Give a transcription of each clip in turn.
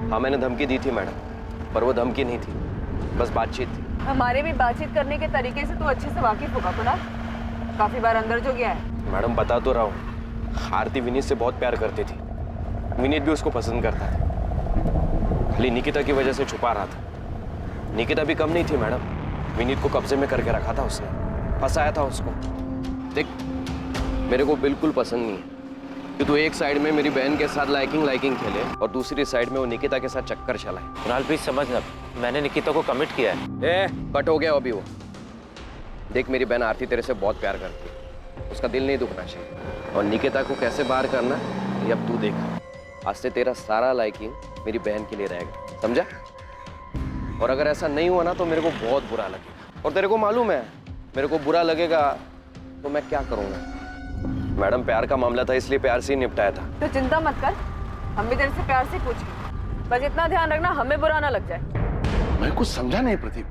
हाँ मैंने धमकी दी थी मैडम, पर वो धमकी नहीं थी, बस बातचीत थी। हमारे भी बातचीत करने के तरीके से तो अच्छे से वाकिफ होगा कुणाल, काफी बार अंदर जो गया है। मैडम बता तो रहा हूँ, आरती विनीत से बहुत प्यार करती थी, विनीत भी उसको पसंद करता था, खाली निकिता की वजह से छुपा रहा था। निकिता भी कम नहीं थी मैडम, विनीत को कब्जे में करके रखा था उसने, फंसाया था उसको। देख मेरे को बिल्कुल पसंद नहीं है कि तू एक साइड में मेरी बहन के साथ लाइकिंग खेले और दूसरी साइड में वो निकिता के साथ चक्कर चलाए। कुणाल प्लीज समझना, मैंने निकिता को कमिट किया है। कट हो गया अभी वो। देख मेरी बहन आरती तेरे से बहुत प्यार करती है, उसका दिल नहीं दुखना चाहिए, और निकिता को कैसे बाहर करना ये अब तू देख। आज से तेरा सारा लाइकिंग मेरी बहन के लिए रहेगा, समझा? और अगर ऐसा नहीं हुआ ना तो मेरे को बहुत बुरा लगेगा, और तेरे को मालूम है मेरे को बुरा लगेगा तो मैं क्या करूंगा। मैडम प्यार का मामला था इसलिए प्यार से ही निपटाया था। तो चिंता मत कर, हम भी तेरे से प्यार से पूछेंगे, बस इतना ध्यान रखना हमें बुरा ना लग जाए। मैं कुछ समझा नहीं प्रदीप,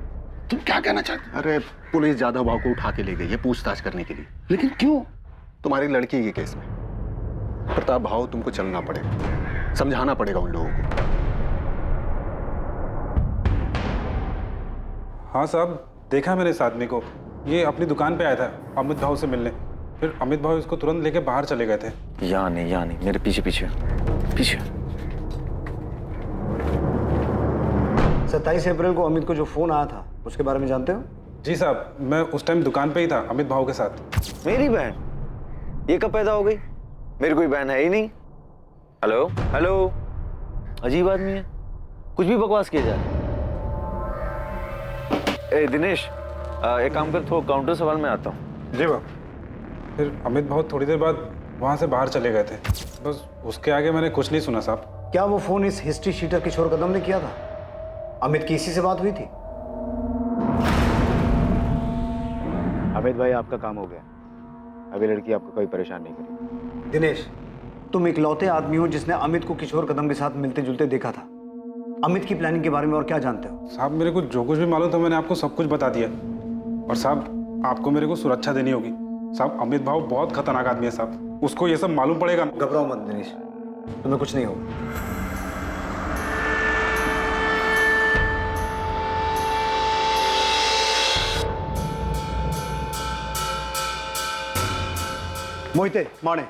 तुम क्या कहना चाहते? अरे पुलिस जाधव भाव को उठा के ले गई है पूछताछ करने के लिए। लेकिन क्यों? तुम्हारी लड़की के केस में प्रताप भाव तुमको चलना पड़ेगा, समझाना पड़ेगा उन लोगों को। हाँ साहब, देखा मैंने इस आदमी को, ये अपनी दुकान पे आया था अमित भाव से मिलने, फिर अमित भाव इसको तुरंत लेके बाहर चले गए थे। यहाँ नहीं, मेरे पीछे 27 अप्रैल को अमित को जो फोन आया था उसके बारे में जानते हो? जी साहब, मैं उस टाइम दुकान पे ही था अमित भाव के साथ। मेरी बहन ये कब पैदा हो गई? मेरी कोई बहन है ही नहीं। हेलो, अजीब आदमी है, कुछ भी बकवास किया जा रहा है। दिनेश एक काम कर, थोड़ा काउंटर सवाल में आता हूँ। जी बाब। फिर अमित भाव थोड़ी देर बाद वहाँ से बाहर चले गए थे, बस उसके आगे मैंने कुछ नहीं सुना साहब। क्या वो फोन इस हिस्ट्री शीटर किशोर कदम ने किया था? अमित की इसी से बात हुई थी? अमित भाई आपका काम हो गया, अभी लड़की आपको कोई परेशान नहीं करेगी। दिनेश, तुम इकलौते आदमी हो जिसने अमित को किशोर कदम के साथ मिलते जुलते देखा था। अमित की प्लानिंग के बारे में और क्या जानते हो? साहब मेरे को जो कुछ भी मालूम था मैंने आपको सब कुछ बता दिया, और साहब आपको मेरे को सुरक्षा देनी होगी। साहब अमित भाव बहुत खतरनाक आदमी है साहब, उसको ये सब मालूम पड़ेगा। घबराओ मत दिनेश, तुम्हें कुछ नहीं होगा। मोहिते, माने,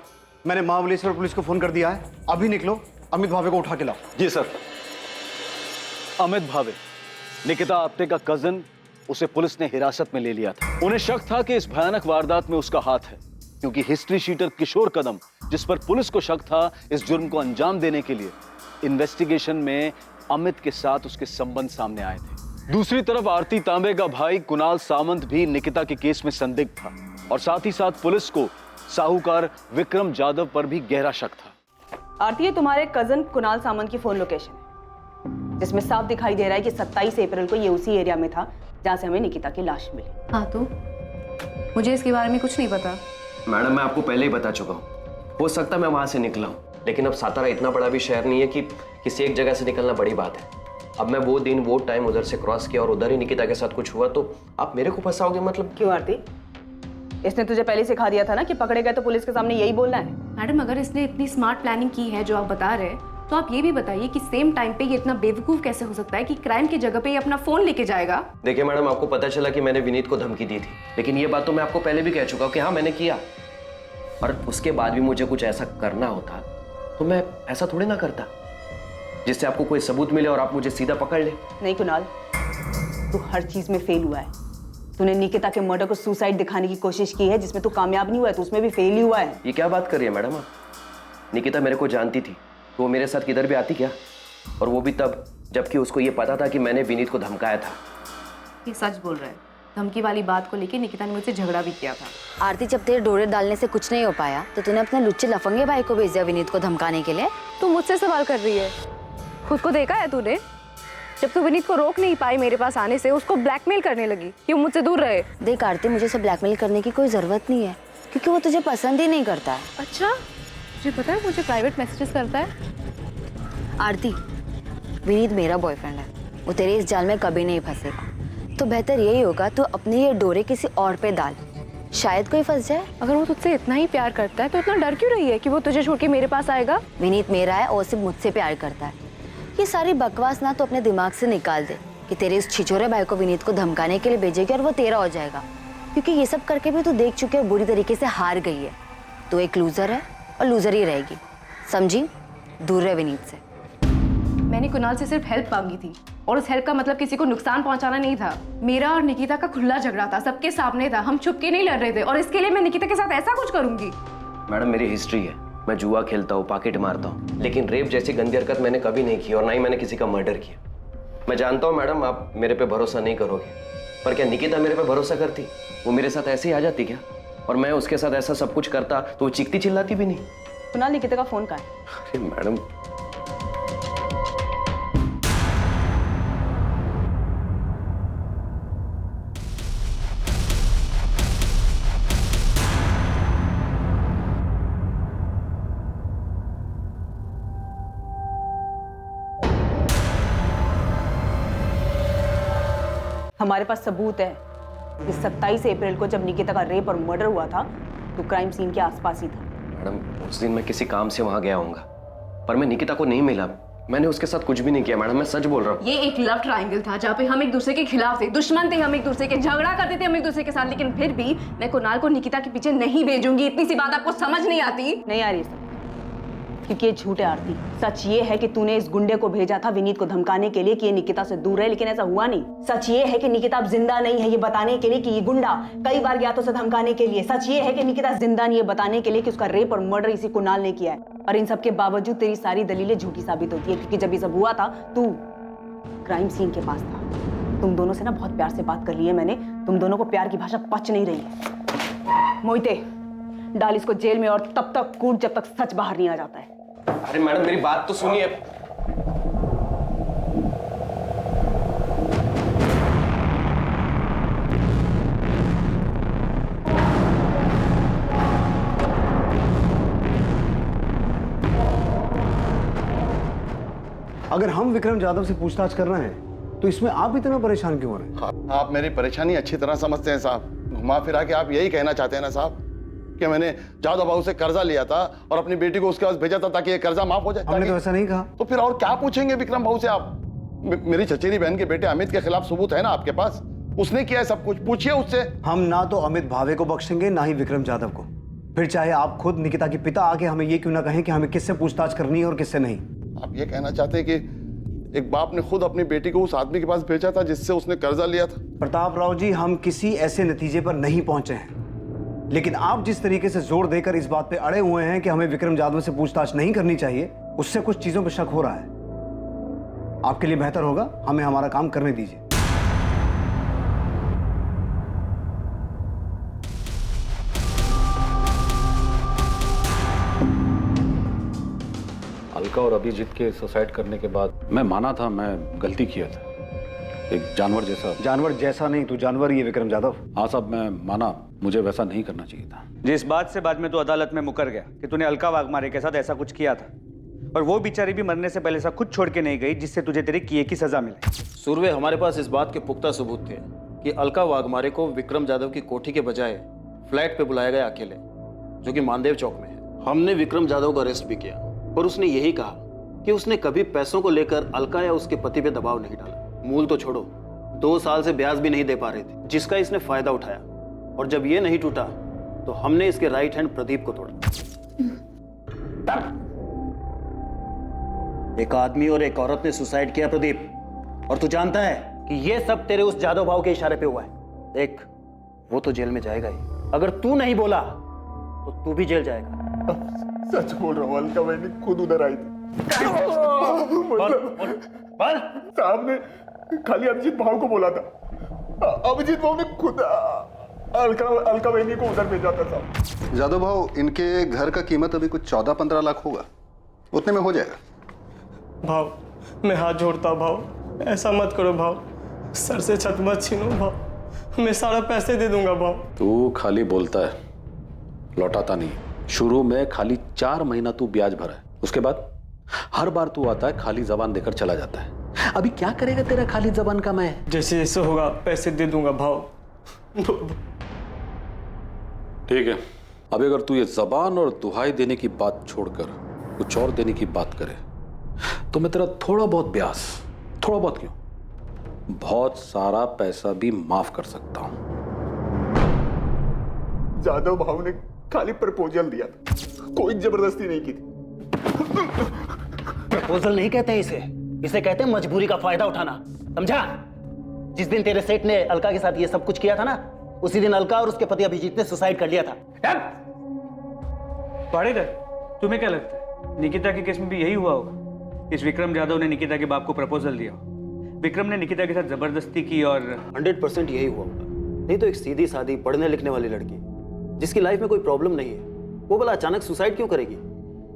मैंने महाबलेश्वर पुलिस को फोन कर दिया है, अभी निकलो, अमित भावे को उठा के लाओ। जी सर। अमित भावे, निकिता आप्टे का कजन, उसे पुलिस ने हिरासत में ले लिया था। उन्हें शक था कि इस भयानक वारदात में उसका हाथ है, क्योंकि हिस्ट्री शीटर किशोर कदम, जिस पर पुलिस को शक था, इस जुर्म को अंजाम देने के लिए इन्वेस्टिगेशन में अमित के साथ उसके संबंध सामने आए थे। दूसरी तरफ आरती तांबे का भाई कुणाल सामंत भी निकिता के केस में संदिग्ध था, और साथ ही साथ पुलिस को साहूकार विक्रम जाधव पर भी गहरा शक था। आरती, ये तुम्हारे कजन कुणाल सामंत की फोन लोकेशन है, जिसमें साफ दिखाई दे रहा है कि 27 अप्रैल को ये उसी एरिया में था जहां से हमें निकिता की लाश मिली। हाँ, तो मुझे इसके बारे में कुछ नहीं पता। मैडम मैं आपको पहले ही बता चुका हूँ, हो सकता है मैं वहां से निकला हूँ, लेकिन अब सातारा इतना बड़ा भी शहर नहीं है कि किसी एक जगह से निकलना बड़ी बात है। अब मैं वो दिन वो टाइम उधर से क्रॉस किया और उधर ही निकिता के साथ कुछ हुआ तो आप मेरे को फंसाओगे? मतलब क्यों आरती, इसने तुझे पहले सिखा दिया था ना कि पकड़े गए तो पुलिस के सामने यही बोलना है। मैडम, अगर इसने इतनी स्मार्ट प्लानिंग की है जो आप बता रहे हैं, तो आप ये भी बताइए कि सेम टाइम पे ये इतना बेवकूफ कैसे हो सकता है कि क्राइम की जगह पे ये अपना फोन लेके जाएगा। देखिए मैडम, आपको पता चला कि मैंने विनीत को धमकी दी थी, लेकिन ये बात तो मैं आपको पहले भी कह चुका हूँ कि हाँ मैंने किया, और उसके बाद भी मुझे कुछ ऐसा करना होता तो मैं ऐसा थोड़ी ना करता जिससे आपको कोई सबूत मिले और आप मुझे सीधा पकड़ ले। नहीं कुणाल, तू हर चीज में फेल हुआ है। तूने निकिता के मर्डर को सुसाइड दिखाने की कोशिश की है, जिसमें तू कामयाब नहीं हुआ है, तो उसमें भी फेल ही हुआ है। ये क्या बात कर रही है मैडम आप? निकिता मेरे को जानती थी तो वो मेरे साथ किधर भी आती क्या, और वो भी तब जबकि उसको ये पता था कि मैंने विनीत को धमकाया था। ये सच बोल रहा है, धमकी वाली बात को लेके निकिता ने मुझसे झगड़ा भी किया था। आरती, जब तेरे डोरे डालने से कुछ नहीं हो पाया तो तूने अपने लुच्चे लफंगे भाई को भेज दिया विनीत को धमकाने के लिए। तू मुझसे सवाल कर रही है? खुद को देखा है तूने? जब तू विनीत को रोक नहीं पाई मेरे पास आने से, उसको ब्लैकमेल करने लगी कि वो मुझसे दूर रहे। देख आरती, मुझे सब ब्लैकमेल करने की कोई जरूरत नहीं है, क्योंकि वो तुझे पसंद ही नहीं करता है। अच्छा, तुझे पता है मुझे प्राइवेट मैसेजेस करता है? आरती, विनीत मेरा बॉयफ्रेंड है, वो तेरे इस जाल में कभी नहीं फंसेगा, तो बेहतर यही होगा तू अपने ये डोरे किसी और पे डाल, शायद कोई फंस जाए। अगर वो तुझसे इतना ही प्यार करता है तो इतना डर क्यों रही है कि वो तुझे छोड़ के मेरे पास आएगा? विनीत मेरा है और सिर्फ मुझसे प्यार करता है, ये सारी बकवास ना तो अपने दिमाग से निकाल दे कि तेरे इस छिछोरे भाई को विनीत को धमकाने के लिए भेजेगी और वो तेरा हो जाएगा, क्योंकि ये सब करके भी तू देख चुके और बुरी तरीके से हार गई है। तो एक लूजर है और लूजर ही रहेगी, समझी? दूर रहे विनीत से। मैंने कुणाल से सिर्फ हेल्प मांगी थी और उस हेल्प का मतलब किसी को नुकसान पहुंचाना नहीं था। मेरा और निकिता का खुला झगड़ा था, सबके सामने था, हम छुप के नहीं लड़ रहे थे और इसके लिए मैं निकिता के साथ ऐसा कुछ करूंगी? मैडम मेरी हिस्ट्री है, मैं जुआ खेलता हूँ, पॉकेट मारता हूँ, लेकिन रेप जैसी गंदी हरकत मैंने कभी नहीं की और ना ही मैंने किसी का मर्डर किया। मैं जानता हूँ मैडम आप मेरे पे भरोसा नहीं करोगे, पर क्या निकिता मेरे पे भरोसा करती? वो मेरे साथ ऐसे ही आ जाती क्या? और मैं उसके साथ ऐसा सब कुछ करता तो वो चीखती चिल्लाती भी नहीं। कुणाल, निकिता का फोन कहाँ है? अरे मैडम हमारे पास सबूत है कि 27 अप्रैल को जब निकिता का रेप और मर्डर हुआ था तो क्राइम सीन के आसपास ही था। मैडम उस दिन मैं किसी काम से वहां गया होऊंगा, पर मैं निकिता को नहीं मिला। मैंने उसके साथ कुछ भी नहीं किया मैडम, मैं सच बोल रहा हूँ। ये एक लव ट्रायंगल था जहाँ पे हम एक दूसरे के खिलाफ थे, दुश्मन थे, हम एक दूसरे के झगड़ा करते थे हम एक दूसरे के साथ, लेकिन फिर भी मैं कुणाल को निकिता के पीछे नहीं भेजूंगी। इतनी सी बात आपको समझ नहीं आती? नहीं आ रही सर, क्योंकि ये झूठ है आरती। सच ये है कि तूने इस गुंडे को भेजा था विनीत को धमकाने के लिए कि ये निकिता से दूर रहे, लेकिन ऐसा हुआ नहीं। सच ये है कि निकिता अब जिंदा नहीं है, ये बताने के लिए कि ये गुंडा कई बार गया तो उसे धमकाने के लिए। सच ये है कि निकिता जिंदा नहीं है, बताने के लिए कि उसका रेप और मर्डर इसी कुणाल ने किया है। और इन सब के बावजूद तेरी सारी दलीलें झूठी साबित होती है, क्योंकि जब ये सब हुआ था तू क्राइम सीन के पास था। तुम दोनों से ना बहुत प्यार से बात कर ली है मैंने, तुम दोनों को प्यार की भाषा पच नहीं रही है। मोहिते, डाल इसको जेल में और तब तक कूट जब तक सच बाहर नहीं आ जाता है। अरे मैडम मेरी बात तो सुनिए। अगर हम विक्रम जाधव से पूछताछ कर रहे हैं तो इसमें आप इतना परेशान क्यों हो रहे हैं? आप मेरी परेशानी अच्छी तरह समझते हैं साहब। घुमा फिरा के आप यही कहना चाहते हैं ना साहब कि मैंने जादव बाबू से कर्जा लिया था और अपनी बेटी को उसके पास भेजा था ताकि ये कर्जा माफ हो जाए। हमने तो ऐसा नहीं कहा। तो फिर और क्या पूछेंगे विक्रम बाबू से आप? मेरी चचेरी बहन के बेटे अमित के खिलाफ सबूत है ना आपके पास, उसने किया है सब कुछ, पूछिए उससे। हम ना तो अमित भावे को बख्शेंगे ना ही विक्रम जाधव को, फिर चाहे आप खुद निकिता के पिता आके हमें ये क्यों ना कहें कि हमें किससे पूछताछ करनी है और किससे नहीं। आप ये कहना चाहते हैं कि एक बाप ने खुद अपनी बेटी को उस आदमी के पास भेजा था जिससे उसने कर्जा लिया था? प्रताप राव जी, हम किसी ऐसे नतीजे पर नहीं पहुंचे हैं, लेकिन आप जिस तरीके से जोर देकर इस बात पे अड़े हुए हैं कि हमें विक्रम जाधव से पूछताछ नहीं करनी चाहिए, उससे कुछ चीजों पर शक हो रहा है। आपके लिए बेहतर होगा हमें हमारा काम करने दीजिए। अलका और अभिजीत के सुसाइड करने के बाद मैं माना था मैं गलती किया था, एक जानवर जैसा। जानवर जैसा नहीं, तू जानवर ही है विक्रम जाधव। हाँ साहब, मैं माना मुझे वैसा नहीं करना चाहिए था। जिस बात से बाद में तो अदालत में मुकर गया कि तूने अलका वाघमारे के साथ ऐसा कुछ किया था, और वो बेचारी भी मरने से पहले सा कुछ छोड़ के नहीं गई जिससे तुझे तेरे किए की सजा मिले। सुरवे, हमारे पास इस बात के पुख्ता सबूत थे कि अलका वाघमारे को विक्रम जाधव की कोठी के बजाय फ्लैट पे बुलाया गया अकेले, जो कि मानदेव चौक में है। हमने विक्रम जाधव को अरेस्ट भी किया और उसने यही कहा कि उसने कभी पैसों को लेकर अलका या उसके पति पे दबाव नहीं डाला। मूल तो छोड़ो, 2 साल से ब्याज भी नहीं दे पा रहे थे, जिसका इसने फायदा उठाया, और जब ये नहीं टूटा तो हमने इसके राइट हैंड प्रदीप को तोड़ा। एक आदमी और एक औरत ने सुसाइड किया प्रदीप, और तू जानता है कि ये सब तेरे उस जादव भाव के इशारे पे हुआ है। देख, वो तो जेल में जाएगा ही, अगर तू नहीं बोला तो तू भी जेल जाएगा। सच बोल रहा हूँ, अलका बहन खुद उधर आई थी। साहब ने खाली अभिजीत भाव को बोला था, अभिजीत भाव ने खुद अलका बहनी को उधर भेजा था साहब। जादव भाव, इनके घर का कीमत अभी कुछ 14-15 लाख होगा, उतने में हो जाएगा। भाव, मैं हाथ जोड़ता भाव, ऐसा मत करो भाव, सर से छत मत छीनो भाव, मैं सारा पैसे दे दूंगा भाव। तू खाली बोलता है, लौटाता नहीं। शुरू में खाली 4 महीना तू ब्याज भरा है, उसके बाद हर बार तू आता है खाली जबान देकर चला जाता है। अभी क्या करेगा तेरा खाली जबान का मैं? जैसे जैसे होगा पैसे दे दूंगा भाव। ठीक है, अभी अगर तू ये जबान और दुहाई देने की बात छोड़कर कुछ और देने की बात करे तो मैं तेरा थोड़ा बहुत ब्याज, थोड़ा बहुत क्यों, बहुत सारा पैसा भी माफ कर सकता हूं। जादव भाव ने खाली प्रपोजल दिया था, कोई जबरदस्ती नहीं की थी। प्रपोजल नहीं कहते हैं इसे कहते हैं मजबूरी का फायदा उठाना, समझा? जिस दिन तेरे सेठ ने अलका के साथ ये सब कुछ किया था ना, उसी दिन अलका और उसके पति अभिजीत ने सुसाइड कर लिया था। पाड़ेकर, तुम्हें क्या लगता है निकिता के केस में भी यही हुआ होगा? इस विक्रम जाधव ने निकिता के बाप को प्रपोजल दिया, विक्रम ने निकिता के साथ जबरदस्ती की और 100% यही हुआ होगा। नहीं तो एक सीधी सादी पढ़ने लिखने वाली लड़की जिसकी लाइफ में कोई प्रॉब्लम नहीं है, वो भला अचानक सुसाइड क्यों करेगी?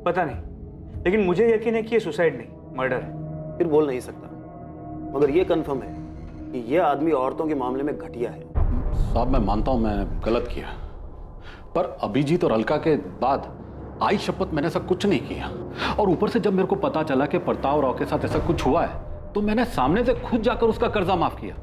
पता नहीं, लेकिन मुझे यकीन है कि ये सुसाइड नहीं, मर्डर है। फिर बोल नहीं सकता, मगर ये कंफर्म है कि ये आदमी औरतों के मामले में घटिया है। साहब मैं मानता हूं मैं गलत किया, पर अभिजीत और अलका के बाद आई शपथ मैंने ऐसा कुछ नहीं किया। और ऊपर से जब मेरे को पता चला कि प्रताप राव के साथ ऐसा कुछ हुआ है, तो मैंने सामने से खुद जाकर उसका कर्जा माफ किया।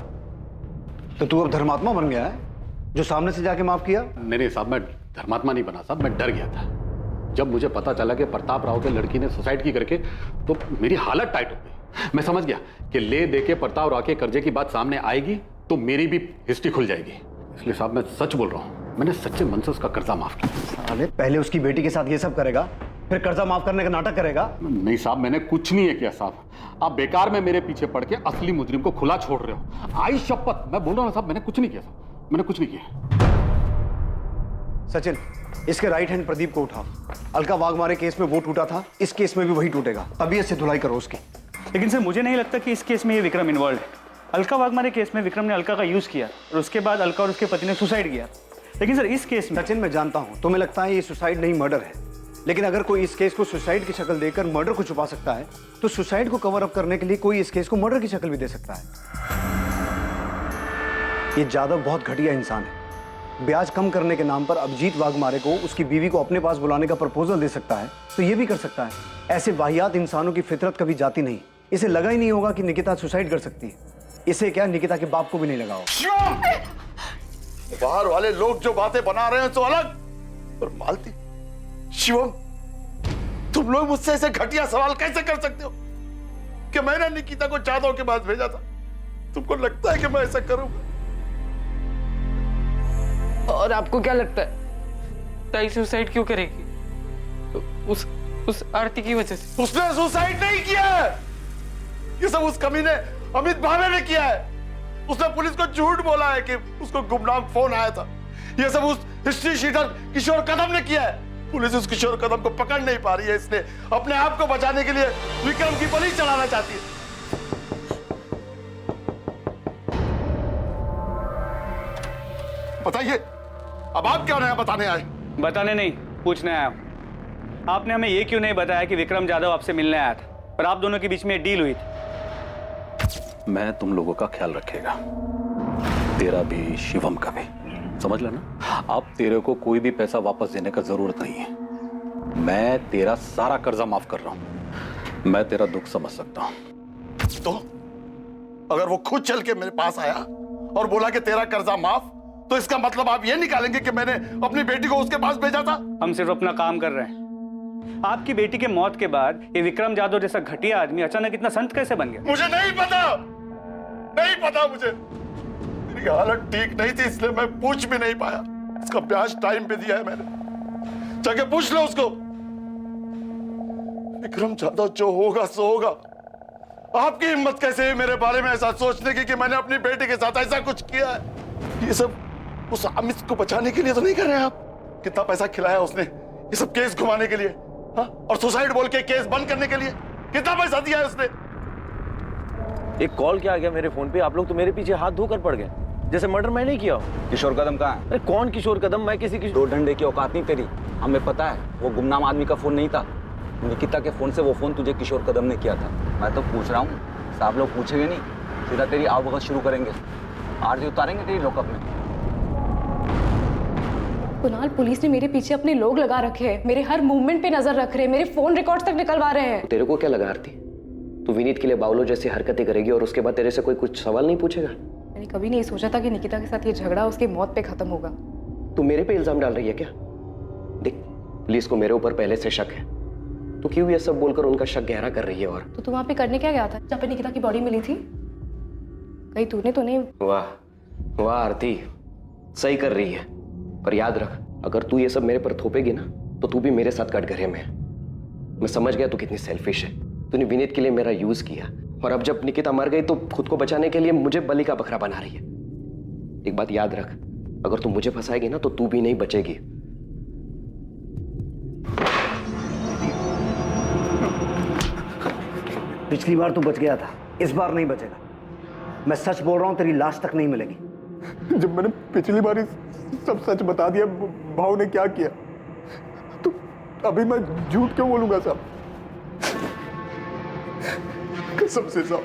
तो तू अब धर्मात्मा बन गया है जो सामने से जाके माफ किया? नहीं साहब, मैं धर्मात्मा नहीं बना साहब, मैं डर गया था। जब मुझे पता चला कि प्रताप राव के लड़की ने सुसाइड की करके, तो मेरी हालत टाइट हो गई। मैं समझ गया कि ले दे के प्रताप राव के कर्जे की बात सामने आएगी तो मेरी भी हिस्ट्री खुल जाएगी। इसलिए साहब मैं सच बोल रहा हूँ, मैंने सच्चे मन से उसका कर्जा माफ किया। साले पहले उसकी बेटी के साथ ये सब करेगा, फिर कर्जा माफ करने का नाटक करेगा? नहीं साहब, मैंने कुछ नहीं है किया साहब। आप बेकार में मेरे पीछे पड़ के असली मुजरिम को खुला छोड़ रहे हो। आई शपथ मैं बोल रहा हूँ साहब, मैंने कुछ नहीं किया साहब, मैंने कुछ नहीं किया। सचिन, इसके राइट हैंड प्रदीप को उठाओ। अलका वाघमारे केस में वो टूटा था, इस केस में भी वही टूटेगा। तबीयत से धुलाई करो उसकी। लेकिन सर मुझे नहीं लगता कि इस केस में ये विक्रम इन्वॉल्व है। अलका वाघमारे केस में विक्रम ने अलका का यूज किया और उसके बाद अलका और उसके पति ने सुसाइड किया। लेकिन सर इस केस में सचिन, मैं जानता हूं तुम्हें लगता है ये सुसाइड नहीं मर्डर है, लेकिन अगर कोई इस केस को सुसाइड की शक्ल देकर मर्डर को छुपा सकता है, तो सुसाइड को कवर अप करने के लिए कोई इस केस को मर्डर की शक्ल भी दे सकता है। ये जादव बहुत घटिया इंसान है। ब्याज कम करने के नाम पर अभिजीत वाघमारे को उसकी बीवी को अपने पास बुलाने का प्रपोजल दे सकता है, तो ये भी कर सकता है। ऐसे वाहियात इंसानों की फितरत कभी जाती नहीं। इसे लगा ही नहीं होगा कि निकिता सुसाइड कर सकती है। इसे क्या, निकिता के बाप को भी नहीं लगा होगा। बाहर वाले लोग जो बातें बना रहे हैं तो अलग, और मालती, शिवम, तुम लोग मुझसे ऐसे घटिया सवाल कैसे कर सकते हो कि मैंने निकिता को जादव के पास भेजा था? तुमको लगता है कि मैं ऐसा करूंगा? और आपको क्या लगता है ताई सुसाइड क्यों करेगी? उस आरती की वजह से। उसने सुसाइड नहीं किया है, ये सब उस कमीने अमित भावे ने किया है। उसने पुलिस को झूठ बोला है कि उसको गुमनाम फोन आया था। ये सब उस हिस्ट्री शीटर किशोर कदम ने किया है। पुलिस उस किशोर कदम को पकड़ नहीं पा रही है, इसलिए अपने आप को बचाने के लिए विक्रम की बलि चढ़ाना चाहती है। बताइए, अब आप क्या नया बताने आए? बताने नहीं, पूछने आया हूं। आपने हमें ये क्यों नहीं बताया कि विक्रम जाधव आपसे मिलने आया था, पर आप दोनों के बीच में डील हुई थी? मैं तुम लोगों का ख्याल रखेगा, तेरा भी शिवम का भी, समझ लेना। अब तेरे को कोई भी पैसा वापस देने का जरूरत नहीं है। मैं तेरा सारा कर्जा माफ कर रहा हूं। मैं तेरा दुख समझ सकता हूं। तो अगर वो खुद चल के मेरे पास आया और बोला कि तेरा कर्जा माफ, तो इसका मतलब आप ये निकालेंगे कि मैंने अपनी बेटी को उसके पास भेजा था? हम सिर्फ अपना काम कर रहे हैं। आपकी बेटी के मौत के बाद ये विक्रम जाधव जैसा घटिया आदमी अचानक इतना संत कैसे बन गया? मुझे नहीं पता, नहीं पता मुझे। मेरी हालत ठीक नहीं थी, इसलिए मैं पूछ भी नहीं पाया। इसका ब्याज टाइम पे दिया है मैंने, जाके पूछ लो उसको। विक्रम जाधव जो होगा सो होगा। आपकी हिम्मत कैसे है मेरे बारे में ऐसा सोचने की कि मैंने अपनी बेटी के साथ ऐसा कुछ किया है? ये सब उस अमित को बचाने के लिए तो नहीं कर रहे हैं आप? कितना पैसा खिलाया उसने ये सब केस घुमाने के लिए, हाँ? और सुसाइड बोल के केस बंद करने के लिए कितना पैसा दिया है उसने? एक कॉल क्या आ गया मेरे फोन पे, आप लोग तो मेरे पीछे हाथ धोकर पड़ गए, जैसे मर्डर मैं नहीं किया हूं। किशोर कदम कहाँ है? अरे कौन किशोर कदम? मैं किसी की दो डंडे की औकात नहीं तेरी, हमें पता है। वो गुमनाम आदमी का फोन नहीं था, निकिता के फोन से वो फोन तुझे किशोर कदम ने किया था। मैं तो पूछ रहा हूँ, साहब लोग पूछेंगे नहीं, सीधा तेरी आवभगत शुरू करेंगे, आरती उतारेंगे तेरी लॉकअप में। कुणाल, पुलिस ने मेरे पीछे अपने लोग लगा रखे हैं, मेरे हर मूवमेंट पे नजर रख रहे हैं, मेरे फोन रिकॉर्ड्स तक निकलवा रहे हैं। तेरे को क्या लगा आरती, तू विनीत के लिए बावलो जैसी हरकतें करेगी और उसके बाद तेरे से कोई कुछ सवाल नहीं पूछेगा? मैंने कभी नहीं सोचा था कि निकिता के साथ ये झगड़ा उसकी मौत पे खत्म होगा। तू मेरे पे इल्जाम डाल रही है क्या? देख, पुलिस को मेरे ऊपर पहले से शक है। तो क्यों ये सब बोलकर उनका शक गहरा कर रही है? और तो तू वहां पे करने क्या गया था जहाँ पे निकिता की बॉडी मिली थी? कहीं तूने तो नहीं? वाह वाह आरती, सही कर रही है। पर याद रख, अगर तू ये सब मेरे पर थोपेगी ना तो तू भी मेरे साथ कटघरे में है। मैं समझ गया तू कितनी सेल्फिश है। तूने विनीत के लिए मेरा यूज किया, और अब जब निकिता मर गई तो खुद को बचाने के लिए मुझे बलि का बकरा बना रही है। एक बात याद रख, अगर तू मुझे फंसाएगी ना तो तू भी नहीं बचेगी। पिछली बार तू बच गया था, इस बार नहीं बचेगा। मैं सच बोल रहा हूं, तेरी लाश तक नहीं मिलेगी। जब मैंने पिछली बार सब सच बता दिया भाव ने क्या किया, तो अभी मैं झूठ क्यों बोलूंगा साहब? कसम से साहब,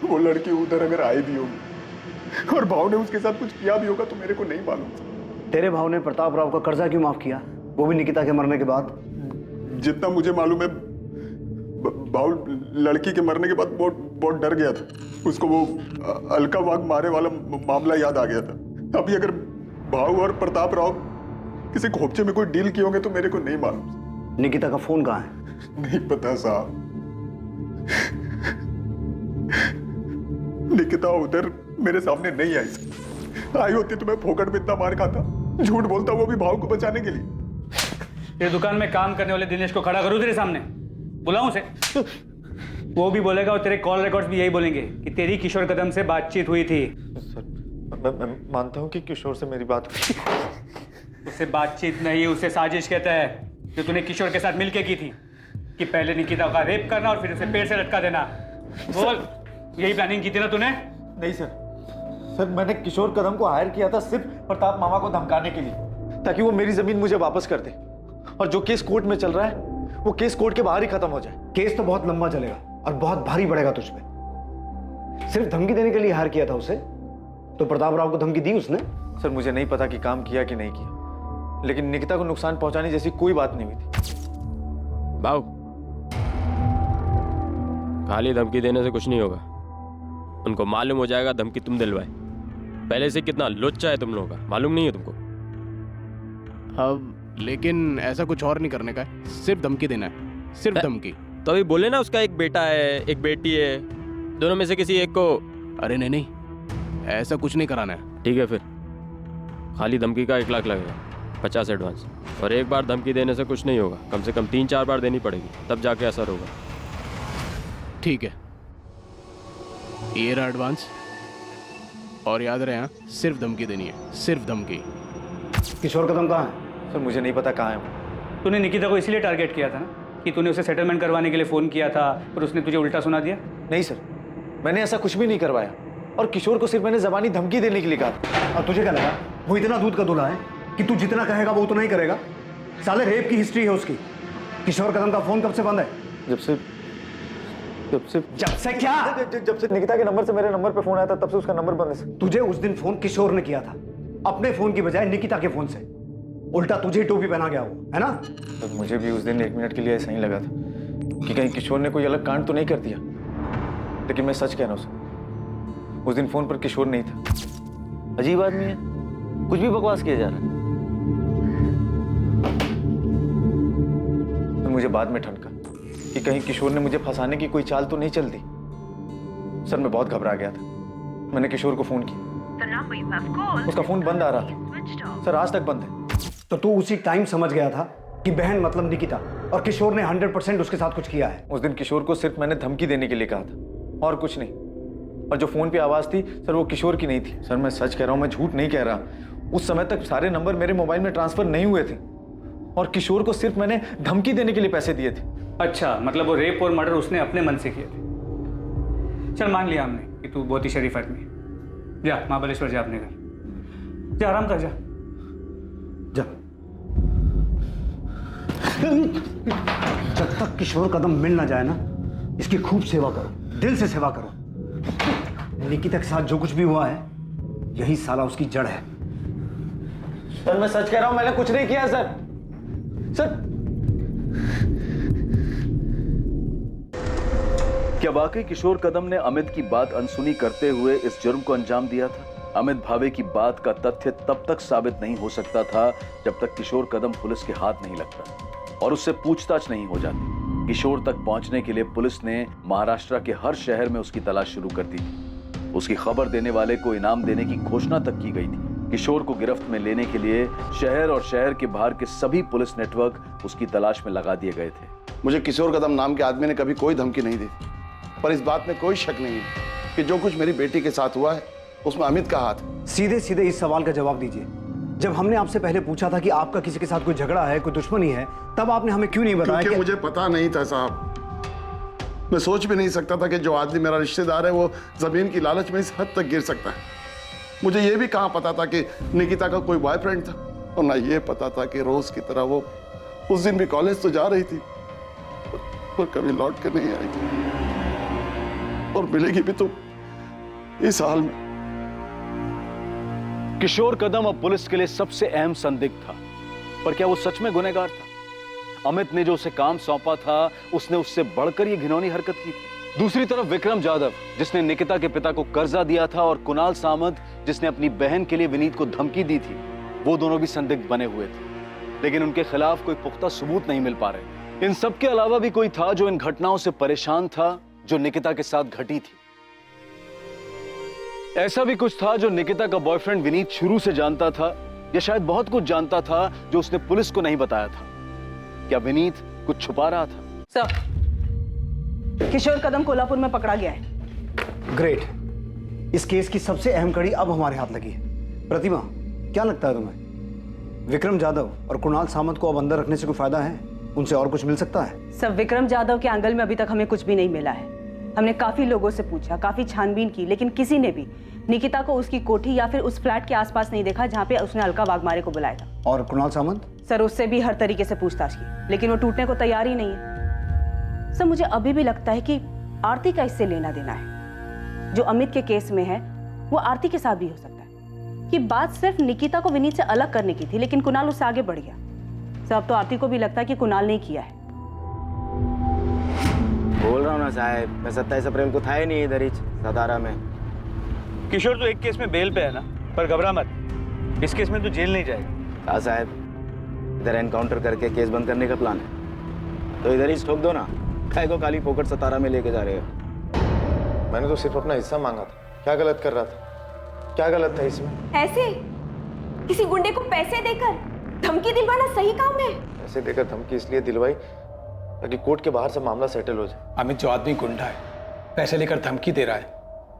वो लड़की उधर अगर आई भी होगी और भाव ने उसके साथ कुछ किया भी होगा तो मेरे को नहीं मालूम। तेरे भाव ने प्रताप राव का कर्जा क्यों माफ किया, वो भी निकिता के मरने के बाद? जितना मुझे मालूम है, भाव लड़की के मरने के बाद बहुत डर गया था। उसको वो अलका वाघ मारे वाला मामला याद आ गया था। अभी अगर भाव और प्रताप राव किसी खोपचे में कोई डील किए होंगे तो मेरे को नहीं मालूम। निकिता का फोन कहाँ है? नहीं पता साहब। निकिता उधर मेरे सामने नहीं आई। आई होती तो मैं फोकट में इतना मार खाता, झूठ बोलता वो भी भाव को बचाने के लिए। ये दुकान में काम करने वाले दिनेश को खड़ा करूं तेरे सामने, बुलाऊं उसे? वो भी बोलेगा और तेरे कॉल रिकॉर्ड्स भी यही बोलेंगे कि तेरी किशोर कदम से बातचीत हुई थी। मैं मानता हूं कि किशोर से मेरी बात हुई। उससे बातचीत नहीं, उसे साजिश कहता है, जो तूने किशोर के साथ मिलके की थी कि पहले निकिता का रेप करना और फिर उसे पेड़ से लटका देना। बोल, यही प्लानिंग की थी ना तूने? नहीं सर, मैंने किशोर कदम को हायर किया था सिर्फ प्रताप मामा को धमकाने के लिए, ताकि वो मेरी जमीन मुझे वापस कर दे। और जो केस कोर्ट में चल रहा है वो केस कोर्ट के बाहर ही खत्म हो जाए। केस तो बहुत लंबा चलेगा और बहुत भारी पड़ेगा तुझ पे। सिर्फ धमकी देने के लिए हायर किया था उसे, तो प्रताप राव को धमकी दी उसने? सर मुझे नहीं पता कि काम किया कि नहीं किया, लेकिन निकिता को नुकसान पहुंचाने जैसी कोई बात नहीं हुई थी। भाऊ, खाली धमकी देने से कुछ नहीं होगा। उनको मालूम हो जाएगा धमकी तुम दिलवाए। पहले से कितना लुच्चा है तुम लोगों का, मालूम नहीं है तुमको? अब लेकिन ऐसा कुछ और नहीं करने का है, सिर्फ धमकी देना है, सिर्फ धमकी। तो अभी बोले ना उसका एक बेटा है, एक बेटी है, दोनों में से किसी एक को। अरे नहीं, ऐसा कुछ नहीं कराना है। ठीक है, फिर खाली धमकी का 1 लाख लगेगा, 50 एडवांस। और एक बार धमकी देने से कुछ नहीं होगा, कम से कम 3-4 बार देनी पड़ेगी, तब जाके असर होगा। ठीक है, ये रहा एडवांस। और याद रहे, हाँ, सिर्फ धमकी देनी है, सिर्फ धमकी। किशोर कदम कहाँ है? सर मुझे नहीं पता कहाँ है। तूने निकिता को इसलिए टारगेट किया था ना कि तूने उसे सेटलमेंट करवाने के लिए फोन किया था, पर उसने तुझे उल्टा सुना दिया? नहीं सर, मैंने ऐसा कुछ भी नहीं करवाया, और किशोर को सिर्फ मैंने जबानी धमकी देने के लिए कहा था। और तुझे क्या लगा वो इतना दूध का दूल्हा है कि तू जितना कहेगा वो उतना ही करेगा? साले रेप की हिस्ट्री है उसकी। किशोर कदम का फोन कब से बंद है? जब से क्या? जब से निकिता के नंबर से मेरे नंबर पे फोन आया था, तब से उसका नंबर बंद है। तुझे उस दिन फोन किशोर ने किया था, अपने फोन की बजाय निकिता के फोन से। उल्टा तुझे टोपी पहना गया वो, है ना? तो मुझे भी उस दिन 1 मिनट के लिए ऐसा ही लगा था कि कहीं किशोर ने कोई अलग कांड तो नहीं कर दिया, लेकिन मैं सच कह रहा हूँ सर, उस दिन फोन पर किशोर नहीं था। अजीब आदमी है, कुछ भी बकवास किया जा रहा है। तो मुझे बाद में ठनका कि कहीं किशोर ने मुझे फंसाने की कोई चाल तो नहीं चल दी। सर मैं बहुत घबरा गया था, मैंने किशोर को फोन किया, उसका फोन बंद आ रहा था सर, आज तक बंद है। तो तू उसी टाइम समझ गया था कि बहन मतलब निकिता, और किशोर ने 100% उसके साथ कुछ किया है। उस दिन किशोर को सिर्फ मैंने धमकी देने के लिए कहा था, और कुछ नहीं। और जो फोन पे आवाज थी सर, वो किशोर की नहीं थी। सर मैं सच कह रहा हूँ, मैं झूठ नहीं कह रहा। उस समय तक सारे नंबर मेरे मोबाइल में ट्रांसफर नहीं हुए थे, और किशोर को सिर्फ मैंने धमकी देने के लिए पैसे दिए थे। अच्छा, मतलब वो रेप और मर्डर उसने अपने मन से किए थे। चल मान लिया हमने कि तू बहुत ही शरीफ आदमी है। जा महाबलेश्वर जा अपने घर, जा आराम कर, जा जा। जब तक किशोर कदम मिल ना जाए ना, इसकी खूब सेवा करो, दिल से सेवा करो। निकिता के साथ जो कुछ भी हुआ है, यही साला उसकी जड़ है। सर मैं सच कह रहा हूं, मैंने कुछ नहीं किया सर। क्या वाकई किशोर कदम ने अमित की बात अनसुनी करते हुए इस जुर्म को अंजाम दिया था? अमित भावे की बात का तथ्य तब तक साबित नहीं हो सकता था जब तक किशोर कदम पुलिस के हाथ नहीं लगता और उससे पूछताछ नहीं हो जाती। किशोर तक पहुंचने के लिए पुलिस ने महाराष्ट्र के हर शहर में उसकी तलाश शुरू कर दी थी। उसकी खबर देने वाले को इनाम देने की घोषणा तक की गई थी। किशोर को गिरफ्त में लेने के लिए शहर और शहर के बाहर के सभी पुलिस नेटवर्क उसकी तलाश में लगा दिए गए थे। मुझे किशोर कदम नाम के आदमी ने कभी कोई धमकी नहीं दी, पर इस बात में कोई शक नहीं है कि जो कुछ मेरी बेटी के साथ हुआ है उसमें अमित का हाथ है। सीधे सीधे इस सवाल का जवाब दीजिए। जब हमने आपसे पहले पूछा था कि आपका किसी के साथ कोई झगड़ा है, कोई दुश्मनी है, तब आपने हमें क्यों नहीं बताया? क्योंकि मुझे पता नहीं था साहब। मैं सोच भी नहीं सकता था कि जो आदमी मेरा रिश्तेदार है वो जमीन की लालच में इस हद तक गिर सकता है। मुझे ये भी कहाँ पता था कि निकिता का कोई बॉयफ्रेंड था, और ना ये पता था कि रोज की तरह वो उस दिन भी कॉलेज तो जा रही थी पर कभी लौट कर नहीं आई और मिलेगी भी तो इस हाल में। किशोर कदम अब पुलिस के लिए सबसे अहम संदिग्ध था, पर क्या वो सच में गुनहगार था? अमित ने जो उसे काम सौंपा था उसने उससे बढ़कर ये घिनौनी हरकत की थी। दूसरी तरफ विक्रम जाधव, जिसने निकिता के पिता को कर्जा दिया था, और कुणाल सामंत, जिसने अपनी बहन के लिए विनीत को धमकी दी थी, वो दोनों भी संदिग्ध बने हुए थे, लेकिन उनके खिलाफ कोई पुख्ता सबूत नहीं मिल पा रहे। इन सब के अलावा भी कोई था जो इन घटनाओं से परेशान था जो निकिता के साथ घटी थी। ऐसा भी कुछ था जो निकिता का बॉयफ्रेंड विनीत शुरू से जानता था, या शायद बहुत कुछ जानता था जो उसने पुलिस को नहीं बताया था। क्या विनीत कुछ छुपा रहा था? सर, किशोर कदम कोल्हापुर में पकड़ा गया है। ग्रेट। इस केस की सबसे अहम कड़ी अब हमारे हाथ लगी है। प्रतिमा, क्या लगता है तुम्हें, विक्रम जाधव और कुणाल सामंत को अब अंदर रखने से कोई फायदा है? उनसे और कुछ मिल सकता है? सब विक्रम जाधव के एंगल में अभी तक हमें कुछ भी नहीं मिला है। हमने काफी लोगों से पूछा, काफी छानबीन की, लेकिन किसी ने भी निकिता को उसकी कोठी या फिर उस फ्लैट के आसपास नहीं देखा जहाँ पे उसने अलका वाघमारे को बुलाया था। और कुणाल सामंत? सर, उससे भी हर तरीके से पूछताछ की, लेकिन वो टूटने को तैयार ही नहीं है। सर, मुझे अभी भी लगता है कि आरती का इससे लेना देना है। जो अमित के केस में है वो आरती के साथ भी हो सकता है कि बात सिर्फ निकिता को विनीत से अलग करने की थी, लेकिन कुणाल उससे आगे बढ़ गया। सर, अब तो आरती को भी लगता है कि कुणाल ने किया है। बोल रहा हूँ ना साहब, मैं 27 अप्रैल को था ही नहीं इधर ही सतारा में। किशोर तो एक केस में बेल पे है ना, पर घबरा मत, इस केस में तो जेल नहीं जाएगा। हाँ साहब, इधर एनकाउंटर करके केस बंद करने का प्लान है, तो इधर ही ठोक दो ना। काय को खाली फोकट सतारा में लेके जा रहे हो? मैंने तो सिर्फ अपना हिस्सा मांगा था। क्या गलत कर रहा था? क्या गलत था इसमें? ऐसे किसी गुंडे को पैसे देकर धमकी दिलवाना सही काम है? पैसे देकर धमकी इसलिए दिलवाई ताकि कोर्ट के बाहर से मामला सेटल हो जाए। अमित जो आदमी गुंडा है, पैसे लेकर धमकी दे रहा है,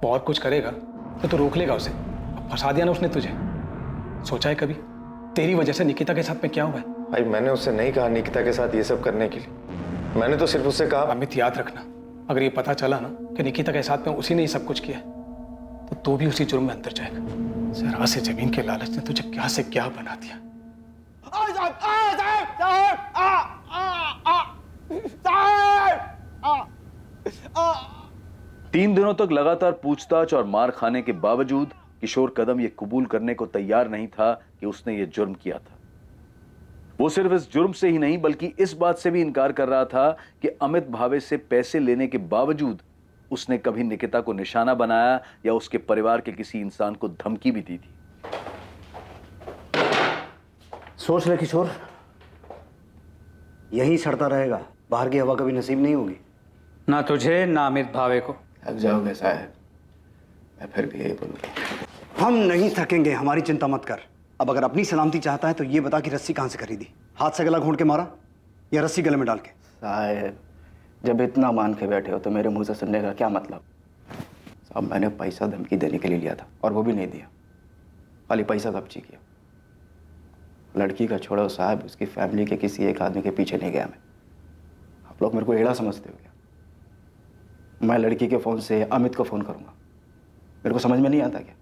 वो और कुछ करेगा तो तू रोक लेगा उसे। अब फंसा दिया ना उसने तुझे। सोचा है कभी तेरी वजह से निकिता के साथ में क्या हुआ है? भाई, मैंने उससे नहीं कहा निकिता के साथ ये सब करने के लिए। मैंने तो सिर्फ उससे कहा। अमित, याद रखना, अगर ये पता चला ना कि निकिता के साथ में उसी ने ये सब कुछ किया तो तू भी उसी जुर्म में अंदर जाएगा। जरा से जमीन के लालच ने तुझे क्या से क्या बना दिया। 3 दिनों तक लगातार पूछताछ और मार खाने के बावजूद किशोर कदम ये कबूल करने को तैयार नहीं था कि उसने ये जुर्म किया था। वो सिर्फ इस जुर्म से ही नहीं बल्कि इस बात से भी इनकार कर रहा था कि अमित भावे से पैसे लेने के बावजूद उसने कभी निकिता को निशाना बनाया या उसके परिवार के किसी इंसान को धमकी भी दी थी। सोच ले किशोर, यही सड़ता रहेगा, बाहर की हवा कभी नसीब नहीं होगी। ना तुझे ना अमित भावे को। थक जाओगे साहब, मैं फिर भी यही बोलूंगा। हम नहीं थकेंगे, हमारी चिंता मत कर। अब अगर अपनी सलामती चाहता है तो ये बता कि रस्सी कहां से खरीदी? हाथ से गला घोंट के मारा या रस्सी गले में डाल के? साहब, जब इतना मान के बैठे हो तो मेरे मुंह से सुनने का क्या मतलब? साहब, मैंने पैसा धमकी देने के लिए लिया था और वो भी नहीं दिया, खाली पैसा कब्जी किया। लड़की का छोड़ो साहब, उसकी फैमिली के किसी एक आदमी के पीछे नहीं गया मैं। आप लोग मेरे को एड़ा समझते हो क्या? मैं लड़की के फोन से अमित को फोन करूंगा? मेरे को समझ में नहीं आता क्या?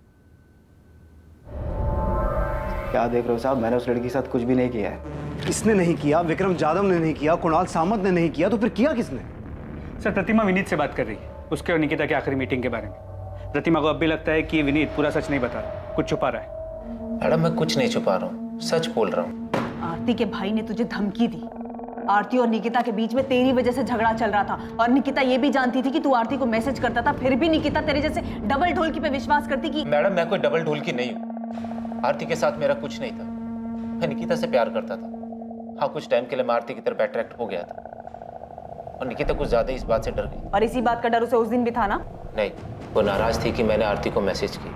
क्या देख रहे हो साहब, मैंने उस लड़की के साथ कुछ भी नहीं किया है। किसने नहीं किया? विक्रम जाधव ने नहीं किया, कुणाल सामंत ने नहीं किया, तो फिर किया किसने? सर, प्रतिमा विनीत से बात कर रही है, उसके और निकिता की आखिरी मीटिंग के बारे में। प्रतिमा को अब भी लगता है कि विनीत पूरा सच नहीं बता रहा, कुछ छुपा रहा है। मैडम, मैं कुछ नहीं छुपा रहा हूँ, सच बोल रहा हूँ। आरती के भाई ने तुझे धमकी दी। आरती और निकिता के बीच में तेरी वजह से झगड़ा चल रहा था, और निकिता ये भी जानती थी कि तू आरती को मैसेज करता था, फिर भी निकिता तेरे जैसे डबल ढोलकी पे विश्वास करती कि मैडम, मैं कोई डबल ढोलकी नहीं हूँ। आरती के साथ मेरा कुछ नहीं था, मैं निकिता से प्यार करता था। हाँ, कुछ टाइम के लिए मैं आरती की तरफ अट्रैक्ट हो गया था, और निकिता कुछ ज्यादा इस बात से डर गई। और इसी बात का डर उसे उस दिन भी था ना? नहीं, वो नाराज थी कि मैंने आरती को मैसेज की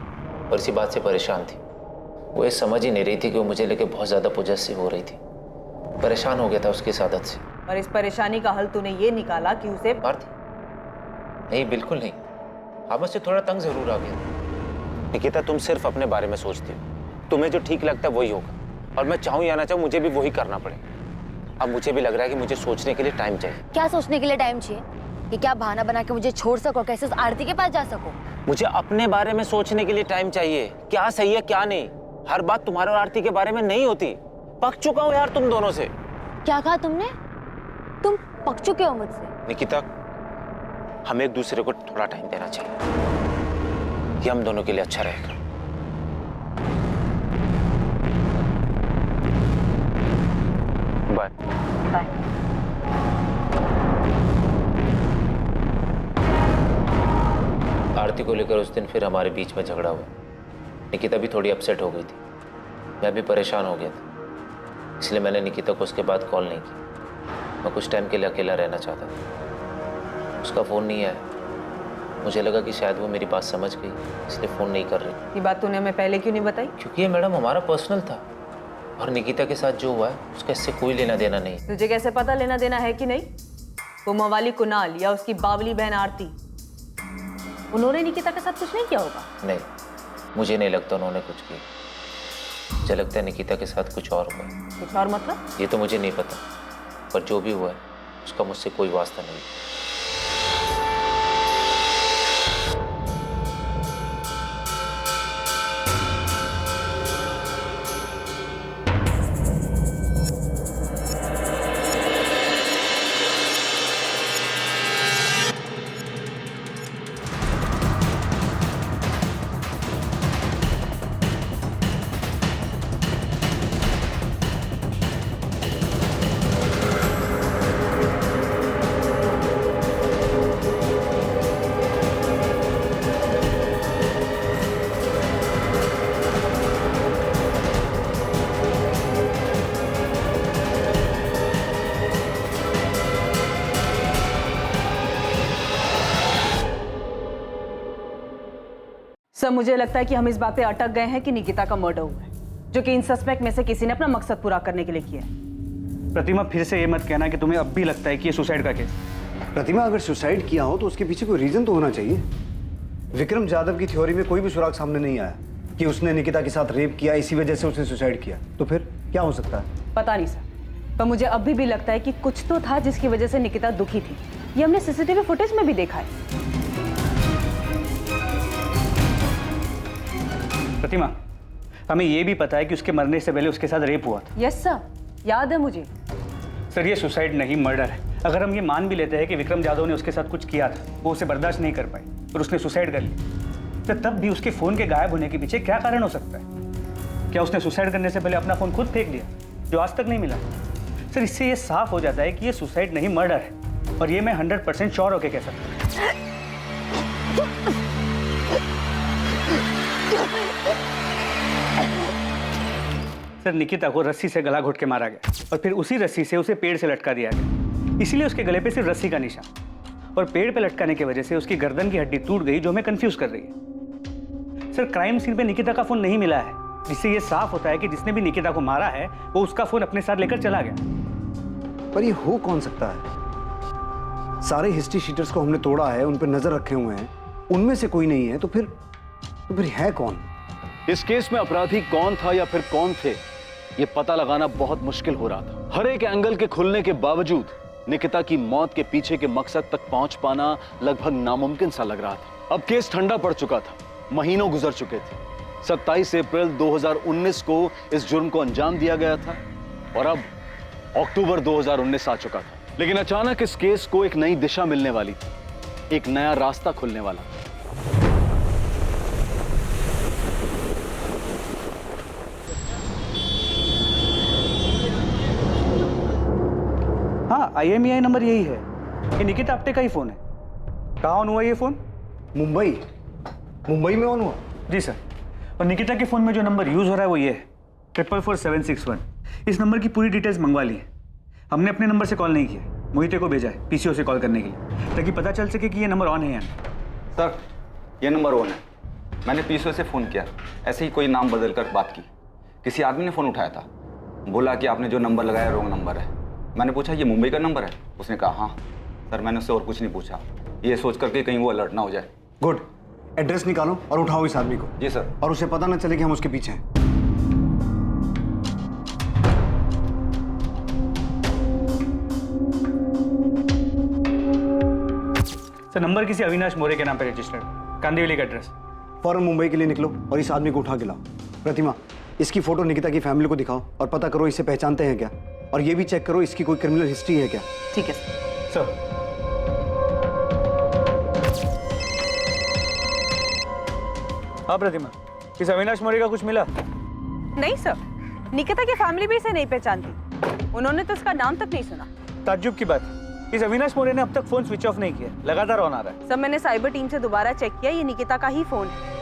और इसी बात से परेशान थी। वो ये समझ ही नहीं रही थी कि वो मुझे लेके बहुत ज्यादा पॉजेसिव हो रही थी। परेशान हो गया था उसकी इस आदत से। और इस परेशानी का हल तूने ये निकाला कि उसे नहीं, बिल्कुल नहीं। हाँ, बस थोड़ा तंग जरूर आ गया। निकिता, तुम सिर्फ अपने बारे में सोचती हो। तुम्हें जो ठीक लगता है वही होगा, और मैं चाहूँ या ना चाहूँ मुझे भी वही करना पड़ेगा। अब मुझे भी लग रहा है कि मुझे सोचने के लिए टाइम चाहिए। क्या सोचने के लिए टाइम चाहिए? कि क्या बहाना बना के मुझे छोड़ सको, कैसे उस आरती के पास जा सको? मुझे अपने बारे में सोचने के लिए टाइम चाहिए। क्या सही है क्या नहीं। हर बात तुम्हारे और आरती के बारे में नहीं होती। पक चुका हूँ यार तुम दोनों से। क्या कहा तुमने? तुम पक चुके हो मुझसे? निकिता, हमें एक दूसरे को थोड़ा टाइम देना चाहिए। ये हम दोनों के लिए अच्छा रहेगा। बाय। बाय। आरती को लेकर उस दिन फिर हमारे बीच में झगड़ा हुआ। निकिता भी थोड़ी अपसेट हो गई थी, मैं भी परेशान हो गया था। इसलिए मैंने निकिता को उसके बाद कॉल नहीं की। मैं कुछ टाइम के लिए अकेला रहना चाहता था। उसका फ़ोन नहीं आया। मुझे लगा कि शायद वो मेरी बात समझ गई, इसलिए फ़ोन नहीं कर रही। ये बात तूने हमें पहले क्यों नहीं बताई? क्योंकि ये मैडम हमारा पर्सनल था, और निकिता के साथ जो हुआ है उसका इससे कोई लेना देना नहीं। तुझे कैसे पता लेना देना है कि नहीं? वो मवाली कुणाल या उसकी बावली बहन आरती, उन्होंने निकिता के साथ कुछ नहीं किया होगा? नहीं, मुझे नहीं लगता उन्होंने कुछ किया। मुझे लगता है निकिता के साथ कुछ और हुआ। कुछ और मतलब? ये तो मुझे नहीं पता, पर जो भी हुआ है उसका मुझसे कोई वास्ता नहीं। सर, मुझे लगता है कि हम इस बात पे अटक गए हैं कि निकिता का मर्डर हुआ है, जो कि इन सस्पेक्ट में से किसी ने अपना मकसद पूरा करने के लिए किया है। प्रतिमा, फिर से ये मत कहना कि तुम्हें अब भी लगता है कि ये सुसाइड का केस। प्रतिमा, अगर सुसाइड किया हो तो उसके पीछे कोई रीजन तो होना चाहिए। विक्रम जाधव की थ्योरी में कोई भी सुराग सामने नहीं आया कि उसने निकिता के साथ रेप किया, इसी वजह से उसने सुसाइड किया। तो फिर क्या हो सकता है? पता नहीं सर, पर मुझे अभी भी लगता है कि कुछ तो था जिसकी वजह से निकिता दुखी थी। ये हमने सीसीटीवी फुटेज में भी देखा है। प्रतिमा, हमें यह भी पता है कि उसके मरने से पहले उसके साथ रेप हुआ था। यस सर, याद है मुझे। सर, ये सुसाइड नहीं मर्डर है। अगर हम ये मान भी लेते हैं कि विक्रम जाधव ने उसके साथ कुछ किया था, वो उसे बर्दाश्त नहीं कर पाई और उसने सुसाइड कर ली, तो तब भी उसके फोन के गायब होने के पीछे क्या कारण हो सकता है? क्या उसने सुसाइड करने से पहले अपना फोन खुद फेंक दिया, जो आज तक नहीं मिला? सर, इससे ये साफ हो जाता है कि ये सुसाइड नहीं मर्डर है, और ये मैं 100% श्योर होकर कह सकता हूँ। सर, निकिता को रस्सी से गला घोट के मारा गया और फिर उसी रस्सी से उसे पेड़ से लटका दिया गया। इसीलिए उसके गले पे सिर्फ रस्सी का निशान, और पेड़ पे लटकाने की वजह से उसकी गर्दन की हड्डी टूट गई, जो हमें कंफ्यूज कर रही है। सर, क्राइम सीन पे निकिता का फोन नहीं मिला है, जिससे ये साफ होता है कि जिसने भी निकिता को मारा है वो उसका फोन अपने साथ लेकर चला गया। पर ये हो कौन सकता है? सारे हिस्ट्री शीटर्स को हमने तोड़ा है, उन पर नजर रखे हुए हैं, उनमें से कोई नहीं है, तो फिर है कौन? इस केस में अपराधी कौन था या फिर कौन थे, ये पता लगाना बहुत मुश्किल हो रहा था। हर एक एंगल के खुलने के बावजूद निकिता की मौत के पीछे के मकसद तक पहुंच पाना लगभग नामुमकिन सा लग रहा था। अब केस ठंडा पड़ चुका था, महीनों गुजर चुके थे। 27 अप्रैल 2019 को इस जुर्म को अंजाम दिया गया था, और अब अक्टूबर 2019 आ चुका था। लेकिन अचानक इस केस को एक नई दिशा मिलने वाली थी, एक नया रास्ता खुलने वाला। हाँ, IMEI नंबर यही है। ये निकिता आप्टे का ही फोन है। कहाँ ऑन हुआ ये फोन? मुंबई में ऑन हुआ? जी सर। और निकिता के फोन में जो नंबर यूज हो रहा है वो ये है 444761। इस नंबर की पूरी डिटेल्स मंगवा ली है। हमने अपने नंबर से कॉल नहीं किया। मोहिते को भेजा है पीसीओ से कॉल करने के लिए, ताकि पता चल सके कि ये नंबर ऑन है या नहीं। सर ये नंबर ऑन है। मैंने पीसीओ से फ़ोन किया, ऐसे ही कोई नाम बदल कर बात की। किसी आदमी ने फ़ोन उठाया था, बोला कि आपने जो नंबर लगाया रॉन्ग नंबर है। मैंने पूछा ये मुंबई का नंबर है? उसने कहा हाँ। सर मैंने उससे और कुछ नहीं पूछा, ये सोच करके कहीं वो अलर्ट ना हो जाए। गुड, एड्रेस निकालो और उठाओ इस आदमी को। जी सर। और उसे पता ना चले कि हम उसके पीछे हैं। सर नंबर किसी अविनाश मोरे के नाम पे रजिस्टर्ड, कांदिवली का एड्रेस। फौरन मुंबई के लिए निकलो और इस आदमी को उठा के लाओ। प्रतिमा, इसकी फोटो निकिता की फैमिली को दिखाओ और पता करो इसे पहचानते हैं क्या, और ये भी चेक करो इसकी कोई क्रिमिनल हिस्ट्री है क्या। ठीक है सर। हाँ प्रतिमा, इस अविनाश मोरे का कुछ मिला? नहीं सर, निकिता की फैमिली भी इसे नहीं पहचानती, उन्होंने तो इसका नाम तक नहीं सुना। ताज्जुब की बात, इस अविनाश मोरे ने अब तक फोन स्विच ऑफ नहीं किया, लगातार ऑन आ रहा है। सर मैंने साइबर टीम से दोबारा चेक किया, ये निकिता का ही फोन है।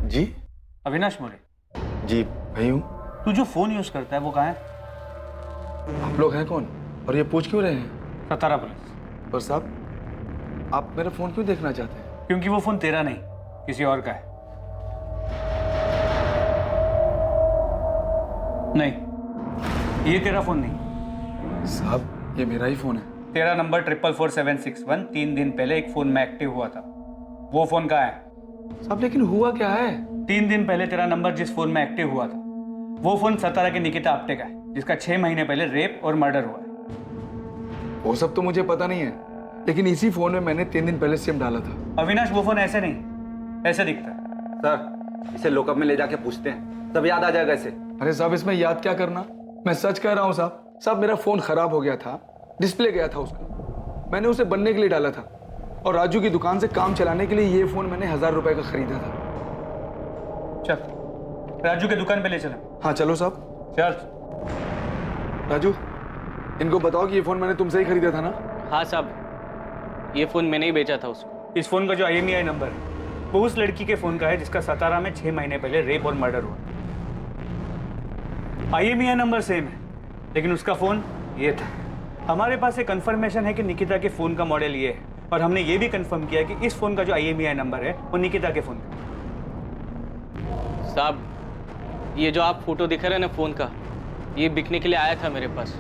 जी अविनाश मोरे? जी भाई हूँ। तू जो फोन यूज करता है वो कहाँ है? आप लोग हैं कौन और ये पूछ क्यों रहे हैं? सतारा पुलिस। पर साहब आप मेरा फोन क्यों देखना चाहते हैं? क्योंकि वो फोन तेरा नहीं, किसी और का है। नहीं, ये तेरा फोन नहीं। साहब ये मेरा ही फोन है। तेरा नंबर 444761 3 दिन पहले एक फोन में एक्टिव हुआ था, वो फोन कहाँ है? साहब लेकिन हुआ क्या है? 3 दिन पहले तेरा नंबर जिस फोन में एक्टिव हुआ था वो फोन सतारा के निकिता आप्टे का है, जिसका 6 महीने पहले रेप और मर्डर हुआ है। वो सब तो मुझे पता नहीं है, लेकिन इसी फोन में मैंने 3 दिन पहले सिम डाला था। अविनाश वो फोन ऐसे नहीं, ऐसे दिखता है। सर इसे लॉकअप में ले जाके पूछते हैं, तब याद आ जाएगा इसे। अरे साहब इसमें याद क्या करना, मैं सच कह रहा हूँ साहब। साहब मेरा फोन खराब हो गया था, डिस्प्ले गया था उसका, मैंने उसे बनने के लिए डाला था, और राजू की दुकान से काम चलाने के लिए ये फोन मैंने 1000 रुपए का खरीदा था। चल राजू के दुकान पे ले चला। हाँ चलो साहब। चल। राजू इनको बताओ कि ये फोन मैंने तुमसे ही खरीदा था ना? हाँ साहब, ये फोन मैंने ही बेचा था उसको। इस फोन का जो IMEI नंबर है वो उस लड़की के फोन का है जिसका सतारा में 6 महीने पहले रेप और मर्डर हुआ। IMEI नंबर सेम है, लेकिन उसका फोन ये था। हमारे पास एक कंफर्मेशन है कि निकिता के फोन का मॉडल ये है, और हमने ये भी कंफर्म किया कि इस फोन का जो IMEI नंबर है वो निकिता के फोन का। साहब ये जो आप फोटो दिखा रहे हैं ना फोन का, ये बिकने के लिए आया था मेरे पास,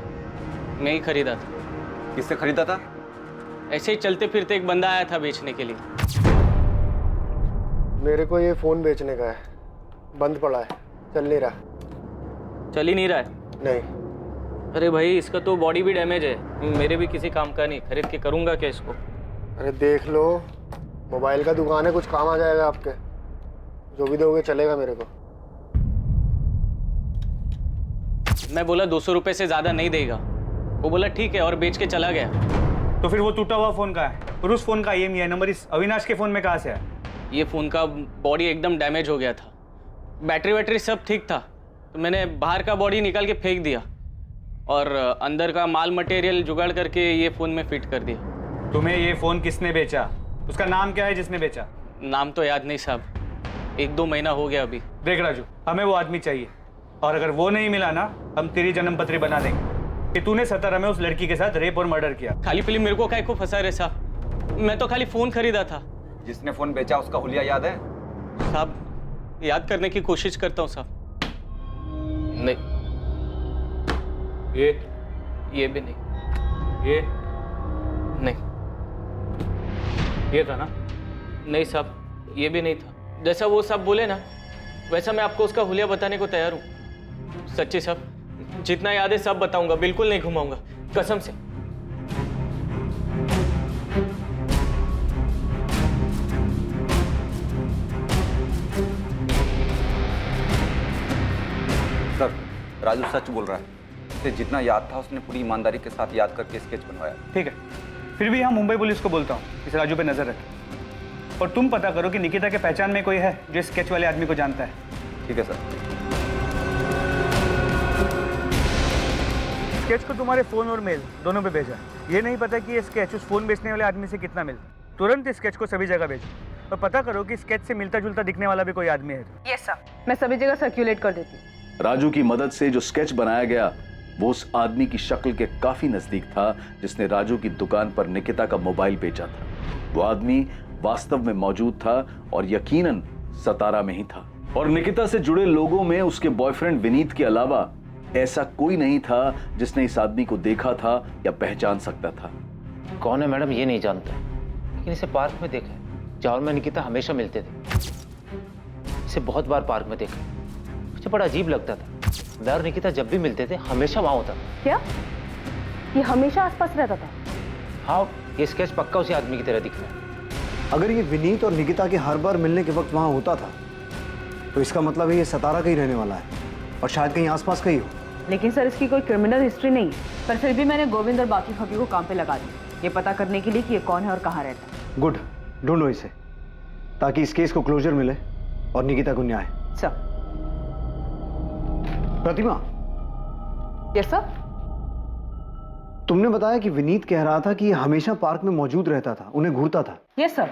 मैं ही खरीदा था। किससे खरीदा था? ऐसे ही चलते फिरते एक बंदा आया था बेचने के लिए। मेरे को ये फोन बेचने का है, बंद पड़ा है, चल नहीं रहा। चल ही नहीं रहा है? नहीं। अरे भाई इसका तो बॉडी भी डैमेज है, मेरे भी किसी काम का नहीं, खरीद के करूंगा क्या इसको? अरे देख लो, मोबाइल का दुकान है, कुछ काम आ जाएगा आपके, जो भी दोगे चलेगा मेरे को। मैं बोला 200 रुपए से ज्यादा नहीं देगा, वो बोला ठीक है और बेच के चला गया। तो फिर वो टूटा हुआ फोन का है, और उस फोन का IMEI नंबर इस अविनाश के फोन में कहाँ से आया? ये फोन का बॉडी एकदम डैमेज हो गया था, बैटरी वैटरी सब ठीक था, तो मैंने बाहर का बॉडी निकाल के फेंक दिया और अंदर का माल मटेरियल जुगाड़ करके ये फोन में फिट कर दिया। तुम्हें ये फोन किसने बेचा? उसका नाम क्या है जिसने बेचा? नाम तो याद नहीं साहब, 1-2 महीना हो गया अभी। देख राजू, हमें वो आदमी चाहिए, और अगर वो नहीं मिला ना, हम तेरी जन्म पत्री बना देंगे कि तूने सतारा में उस लड़की के साथ रेप और मर्डर किया। खाली फिल्म मेरे को काहे को फंसा रहे साहब, मैं तो खाली फोन खरीदा था। जिसने फोन बेचा उसका हुलिया याद है? साहब याद करने की कोशिश करता हूँ साहब। नहीं। ये भी नहीं। ये नहीं। ये था ना? नहीं साहब, ये भी नहीं था। जैसा वो सब बोले ना वैसा मैं आपको उसका हुलिया बताने को तैयार हूँ। सच्ची साहब, जितना याद है सब बताऊंगा, बिल्कुल नहीं घुमाऊंगा, कसम से। सर राजू सच बोल रहा है, उसे जितना याद था उसने पूरी ईमानदारी के साथ याद करके स्केच बनवाया। ठीक है, फिर भी यहाँ मुंबई पुलिस को बोलता हूँ इस राजू पे नजर रखें, और तुम पता करो कि निकिता के पहचान में कोई है जो स्केच वाले आदमी को जानता है। ठीक है सर। स्केच को तुम्हारे फोन और मेल दोनों पे भेजा। ये नहीं पता कि ये स्केच उस फोन बेचने वाले आदमी से कितना मिलता। तुरंत इस स्केच को सभी जगह भेजो और पता करो कि स्केच से मिलता जुलता दिखने वाला भी कोई आदमी है। यस सर, मैं सभी जगह सर्कुलेट कर देती हूँ। राजू की मदद से जो स्केच बनाया गया वो उस आदमी की शक्ल के काफी नजदीक था जिसने राजू की दुकान पर निकिता का मोबाइल बेचा था। वो आदमी वास्तव में मौजूद था और यकीनन सतारा में ही था। और निकिता से जुड़े लोगों में उसके बॉयफ्रेंड विनीत के अलावा ऐसा कोई नहीं था जिसने इस आदमी को देखा था या पहचान सकता था। कौन है मैडम ये नहीं जानता, लेकिन इसे पार्क में देखा है जहाँ मैं निकिता हमेशा मिलते थे। इसे बहुत बार पार्क में देखा, मुझे बड़ा अजीब लगता था। मैं और निकिता जब भी मिलते थे हमेशा वहां होता था। क्या ये हमेशा आसपास रहता था? हाँ, ये स्केच पक्का उसी आदमी की तरह दिख रहा है। अगर ये विनीत और निकिता के हर बार मिलने के वक्त वहां होता था तो इसका मतलब है ये सतारा का ही रहने वाला है और शायद कहीं आसपास का ही हो। लेकिन सर इसकी कोई क्रिमिनल हिस्ट्री नहीं है, पर फिर भी मैंने गोविंद और बाकी खबी को काम पे लगा दिया ये पता करने के लिए कि ये कौन है और कहाँ रहता है। गुड, ढूंढो इसे ताकि इस केस को क्लोजर मिले और निकिता को न्याय। सर। प्रतिमा। Yes sir. तुमने बताया कि विनीत कह रहा था कि ये हमेशा पार्क में मौजूद रहता था, उन्हें घूरता था। यस सर,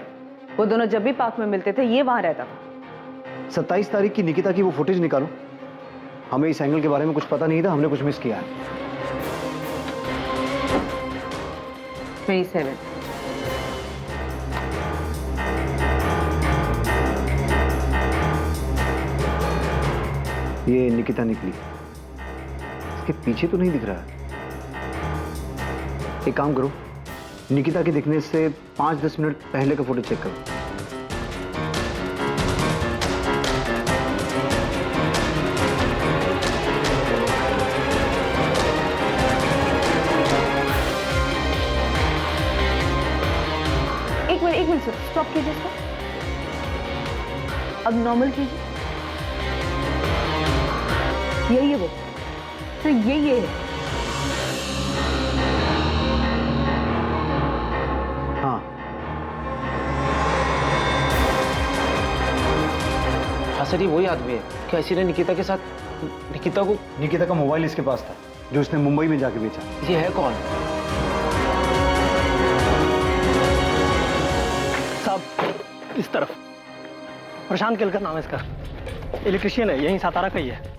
वो दोनों जब भी पार्क में मिलते थे ये वहां रहता था। 27 तारीख की निकिता की वो फुटेज निकालो। हमें इस एंगल के बारे में कुछ पता नहीं था, हमने कुछ मिस किया है। 27। ये निकिता निकली, इसके पीछे तो नहीं दिख रहा है। एक काम करो, निकिता के दिखने से 5-10 मिनट पहले का फोटो चेक करो। एक मिनट सर, स्टॉप कीजिए इसको। अब नॉर्मल कीजिए। यही है वो सर, यही है। हाँ हाँ सर, ये वही आदमी है। क्या इसी ने निकिता के साथ निकिता का मोबाइल इसके पास था जो उसने मुंबई में जाके बेचा। ये है कौन? साहब इस तरफ प्रशांत केलकर नाम है इसका, इलेक्ट्रिशियन है, यहीं सातारा का ही है।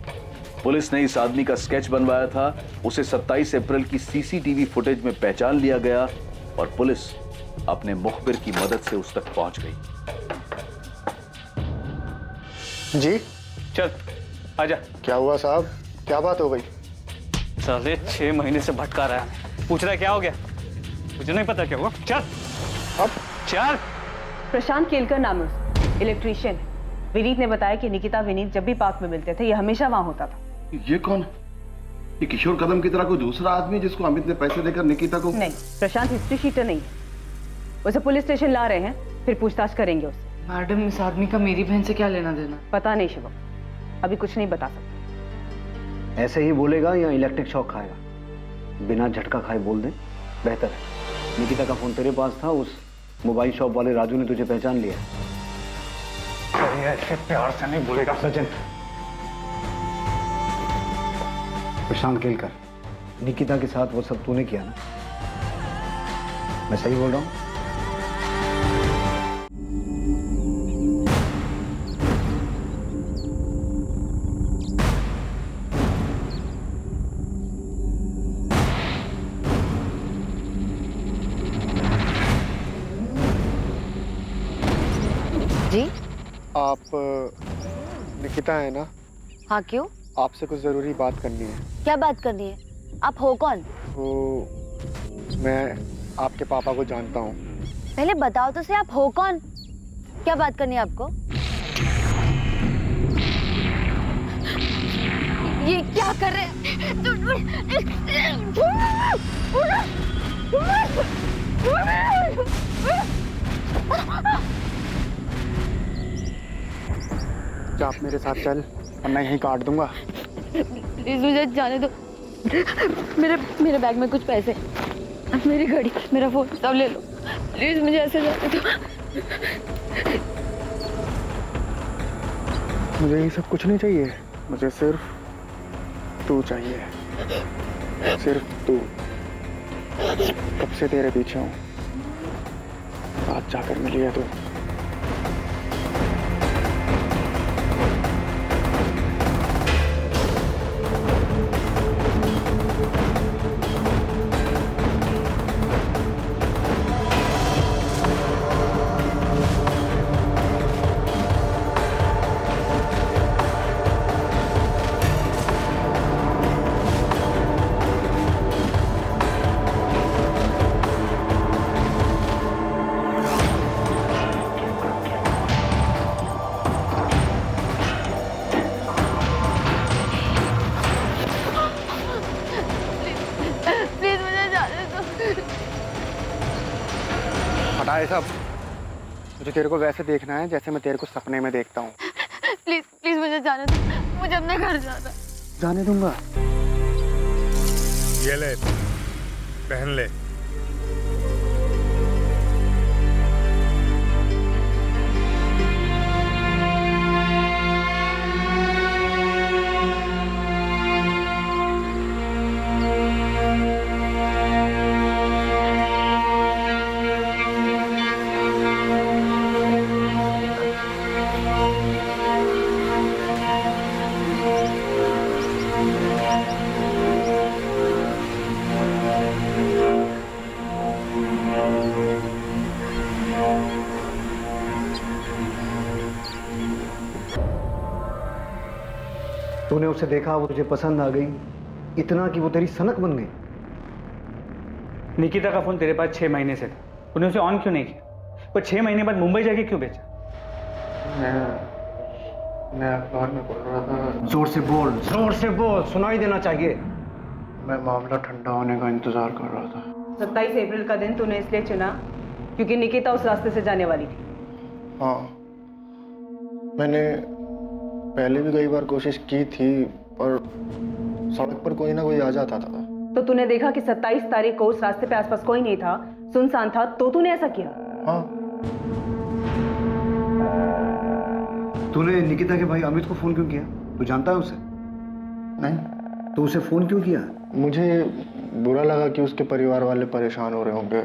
पुलिस ने इस आदमी का स्केच बनवाया था। उसे 27 अप्रैल की सीसीटीवी फुटेज में पहचान लिया गया और पुलिस अपने मुखबिर की मदद से उस तक पहुंच गई। जी चल आजा। क्या हुआ साहब, क्या बात हो गई? साले 6 महीने से भटका रहा है, पूछ रहा है क्या हो गया? मुझे नहीं पता क्या हुआ। चल अब चल। प्रशांत केलकर नाम है उसका, इलेक्ट्रिशियन है। विनीत ने बताया कि निकिता विनीत जब भी पार्क में मिलते थे ये हमेशा वहां होता था। ये कौन है? ये किशोर कदम की तरह कोई दूसरा आदमी जिसको अमित ने पैसे देकर निकिता को? नहीं, प्रशांत हिस्ट्री शीटर नहीं है। उसे पुलिस स्टेशन ला रहे हैं, फिर पूछताछ करेंगे उससे। मैडम इस आदमी का मेरी बहन से क्या लेना देना? पता नहीं शिवम, अभी कुछ नहीं बता सकता। ऐसे ही बोलेगा या इलेक्ट्रिक शॉक खाएगा? बिना झटका खाए बोल दे, बेहतर है। निकिता का फोन तेरे पास था, उस मोबाइल शॉप वाले राजू ने तुझे पहचान लिया। अरे ऐसे प्यार से नहीं बोलेगा सचिन। प्रशांत केलकर, निकिता के साथ वो सब तूने किया ना? मैं सही बोल रहा हूँ? जी आप निकिता है ना? हाँ क्यों? आपसे कुछ जरूरी बात करनी है। क्या बात करनी है? आप हो कौन? वो मैं आपके पापा को जानता हूँ। पहले बताओ तो सही, आप हो कौन? क्या बात करनी है आपको? ये क्या कर रहे क्या आप मेरे साथ चल, वरना यहीं काट दूंगा। प्लीज मुझे जाने दो। मेरे बैग में कुछ पैसे, मेरी घड़ी, मेरा फोन सब ले लो। प्लीज मुझे ऐसे जाने दो। मुझे ये सब कुछ नहीं चाहिए, मुझे सिर्फ तू चाहिए। सिर्फ तू, कब से तेरे पीछे हूँ, आज जाकर मिली है तू। प्लीज मुझे जाने दो। हटा ये सब। मुझे तेरे को वैसे देखना है जैसे मैं तेरे को सपने में देखता हूँ। प्लीज प्लीज मुझे जाने दो, मुझे अपने घर जाना। जाने दूंगा। ये ले, पहन ले। तूने उसे देखा, वो तुझे पसंद आ गई, इतना कि वो तेरी सनक बन गई। निकिता का फोन तेरे पास 6 महीने से था, तूने उसे ऑन क्यों नहीं किया? पर 6 महीने बाद मुंबई जाके क्यों बेचा? मैं अखबार में पढ़ रहा था। जोर से बोल, जोर से बोल, सुनाई देना चाहिए। मैं मामला ठंडा होने का इंतजार कर रहा था। 27 अप्रैल का दिन तूने इसलिए चुना क्योंकि निकिता उस रास्ते से जाने वाली थी। हाँ, मैंने पहले भी कई बार कोशिश की थी, पर सड़क पर कोई ना कोई आ जाता था। तो तूने देखा कि 27 तारीख को उस रास्ते पे आसपास कोई नहीं था, सुनसान था, तो तूने ऐसा किया? हाँ। तूने निकिता के भाई अमित को फोन क्यों किया? तू जानता है उसे? नहीं। तो उसे फोन क्यों किया? मुझे बुरा लगा कि उसके परिवार वाले परेशान हो रहे होंगे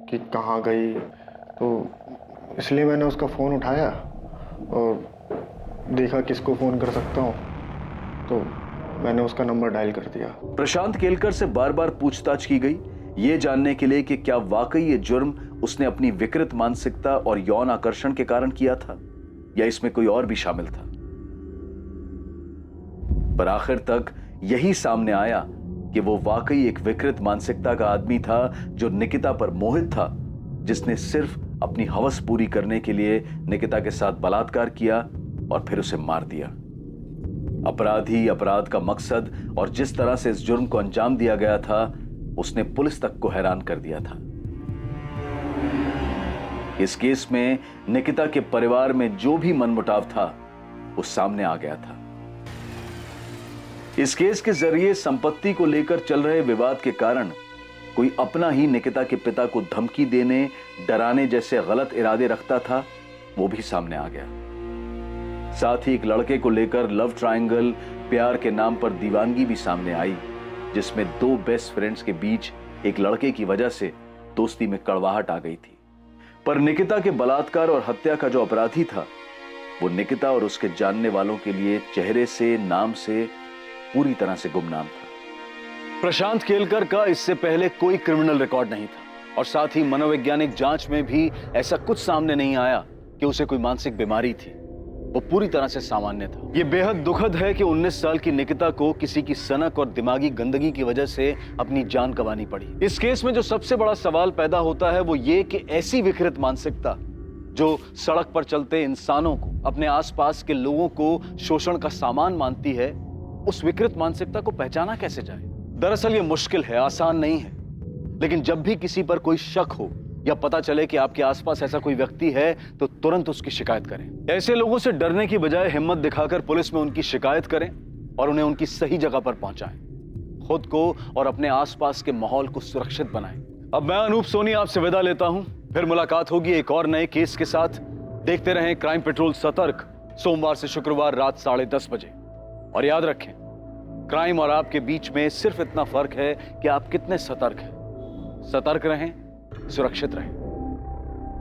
कि कहाँ गई, तो इसलिए मैंने उसका फ़ोन उठाया और देखा किसको फ़ोन कर सकता हूँ, तो मैंने उसका नंबर डायल कर दिया। प्रशांत केलकर से बार बार पूछताछ की गई, ये जानने के लिए कि क्या वाकई ये जुर्म उसने अपनी विकृत मानसिकता और यौन आकर्षण के कारण किया था या इसमें कोई और भी शामिल था। पर आखिर तक यही सामने आया कि वो वाकई एक विकृत मानसिकता का आदमी था जो निकिता पर मोहित था, जिसने सिर्फ अपनी हवस पूरी करने के लिए निकिता के साथ बलात्कार किया और फिर उसे मार दिया। अपराधी, अपराध का मकसद और जिस तरह से इस जुर्म को अंजाम दिया गया था, उसने पुलिस तक को हैरान कर दिया था। इस केस में निकिता के परिवार में जो भी मनमुटाव था वो सामने आ गया था। इस केस के जरिए संपत्ति को लेकर चल रहे विवाद के कारण कोई अपना ही निकिता के पिता को धमकी देने, डराने जैसे गलत इरादे रखता था, वो भी सामने आ गया। साथ ही एक लड़के को लेकर लव ट्रायंगल, प्यार के नाम पर दीवानगी भी सामने आई, जिसमें दो बेस्ट फ्रेंड्स के बीच एक लड़के की वजह से दोस्ती में कड़वाहट आ गई थी। पर निकिता के बलात्कार और हत्या का जो अपराधी था, वो निकिता और उसके जानने वालों के लिए चेहरे से, नाम से पूरी तरह से गुमनाम था। प्रशांत केलकर का इससे पहले कोई क्रिमिनल रिकॉर्ड नहीं था और साथ ही मनोवैज्ञानिक जांच में भी ऐसा कुछ सामने नहीं आया कि उसे कोई मानसिक बीमारी थी। वो पूरी तरह से सामान्य था। यह बेहद दुखद है कि 19 साल की निकिता को किसी की सनक और दिमागी गंदगी की वजह से अपनी जान गंवानी पड़ी। इस केस में जो सबसे बड़ा सवाल पैदा होता है वो ये कि ऐसी विकृत मानसिकता जो सड़क पर चलते इंसानों को, अपने आसपास के लोगों को शोषण का सामान मानती है, उस विकृत मानसिकता को पहचाना कैसे जाए? दरअसल ये मुश्किल है, आसान नहीं है, लेकिन जब भी किसी पर कोई शक हो या पता चले कि आपके आसपास ऐसा कोई व्यक्ति है तो तुरंत उसकी शिकायत करें। ऐसे लोगों से डरने की बजाय हिम्मत दिखाकर पुलिस में उनकी शिकायत करें और उन्हें उनकी सही जगह पर पहुंचाएं। खुद को और अपने आसपास के माहौल को सुरक्षित बनाएं। अब मैं अनूप सोनी आपसे विदा लेता हूं, फिर मुलाकात होगी एक और नए केस के साथ। देखते रहें क्राइम पेट्रोल सतर्क, सोमवार से शुक्रवार रात 10:30 बजे। और याद रखें, क्राइम और आपके बीच में सिर्फ इतना फर्क है कि आप कितने सतर्क हैं। सतर्क रहें, सुरक्षित रहें।